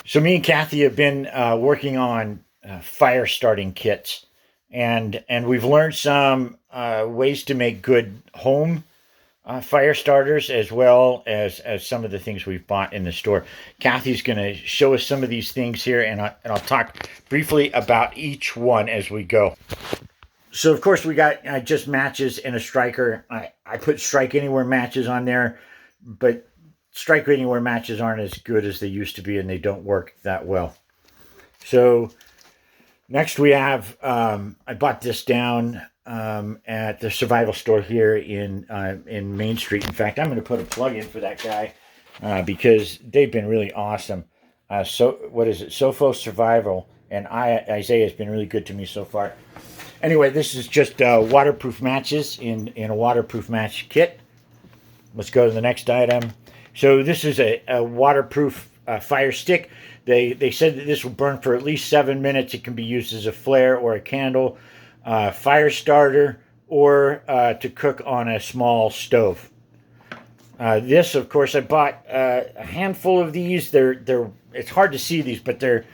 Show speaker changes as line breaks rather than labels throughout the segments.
So me and Kathy have been working on fire starting kits, and we've learned some ways to make good home fire starters, as well as some of the things we've bought in the store. Kathy's going to show us some of these things here, and I'll talk briefly about each one as we go. So of course we got just matches and a striker. I put strike anywhere matches on there, but strike anywhere matches aren't as good as they used to be, and they don't work that well. So next we have I bought this down at the survival store here in Main Street. In fact, I'm going to put a plug in for that guy because they've been really awesome. So what is it? Sofo Survival, and Isaiah has been really good to me so far. Anyway, this is just waterproof matches in a waterproof match kit. Let's go to the next item. So this is a waterproof fire stick. They said that this will burn for at least 7 minutes. It can be used as a flare or a candle, fire starter, or to cook on a small stove. This, of course, I bought a handful of these. It's hard to see these, but they're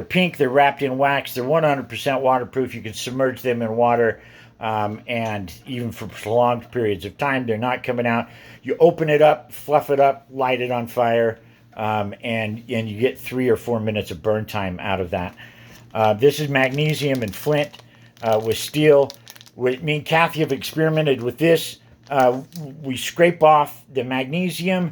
pink. They're wrapped in wax. They're 100% waterproof. You can submerge them in water, and even for prolonged periods of time, they're not coming out. You open it up, fluff it up, light it on fire, and you get 3 or 4 minutes of burn time out of that. This is magnesium and flint with steel. Me and Kathy have experimented with this. We scrape off the magnesium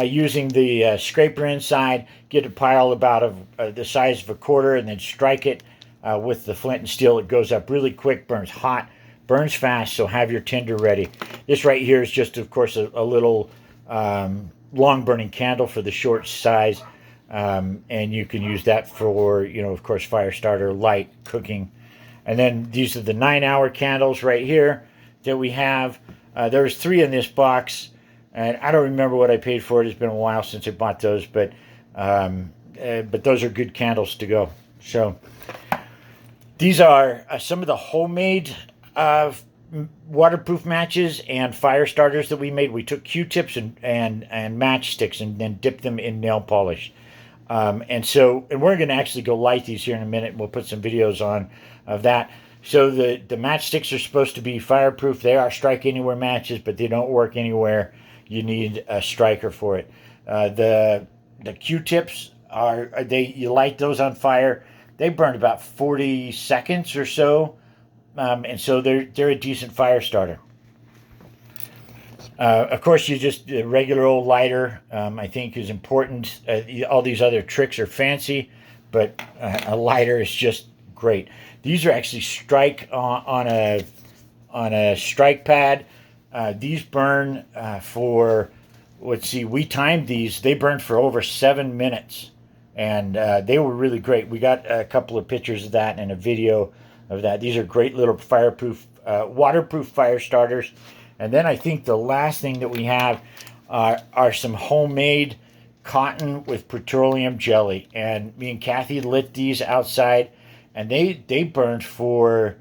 using the scraper inside, get a pile about the size of a quarter, and then strike it with the flint and steel. It goes up really quick, burns hot, burns fast, so have your tinder ready. This right here is just, of course, a little long burning candle for the short size, and you can use that for, of course, fire starter, light, cooking. And then these are the 9-hour candles right here that we have. There's 3 in this box, and I don't remember what I paid for it. It's been a while since I bought those, but those are good candles to go. So these are some of the homemade waterproof matches and fire starters that we made. We took Q-tips and matchsticks and then dipped them in nail polish. And we're going to actually go light these here in a minute, and we'll put some videos on of that. So the matchsticks are supposed to be fireproof. They are strike anywhere matches, but they don't work anywhere. You need a striker for it. The Q-tips you light those on fire. They burn about 40 seconds or so, and so they're a decent fire starter. Of course, a regular old lighter, I think, is important. All these other tricks are fancy, but a lighter is just great. These are actually strike on a strike pad. These burn for, let's see, we timed these. They burned for over 7 minutes, and they were really great. We got a couple of pictures of that and a video of that. These are great little fireproof, waterproof fire starters. And then I think the last thing that we have are some homemade cotton with petroleum jelly. And me and Kathy lit these outside, and they burned for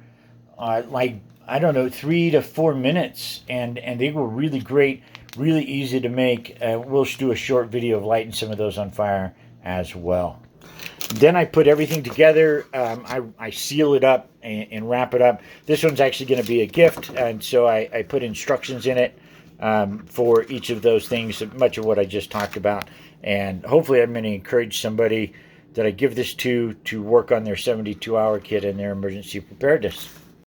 I don't know, 3 to 4 minutes, and they were really great, really easy to make. We'll do a short video of lighting some of those on fire as well. Then I put everything together. I seal it up and wrap it up. This one's actually going to be a gift, and so I put instructions in it for each of those things, much of what I just talked about. And hopefully I'm going to encourage somebody that I give this to work on their 72-hour kit and their emergency preparedness.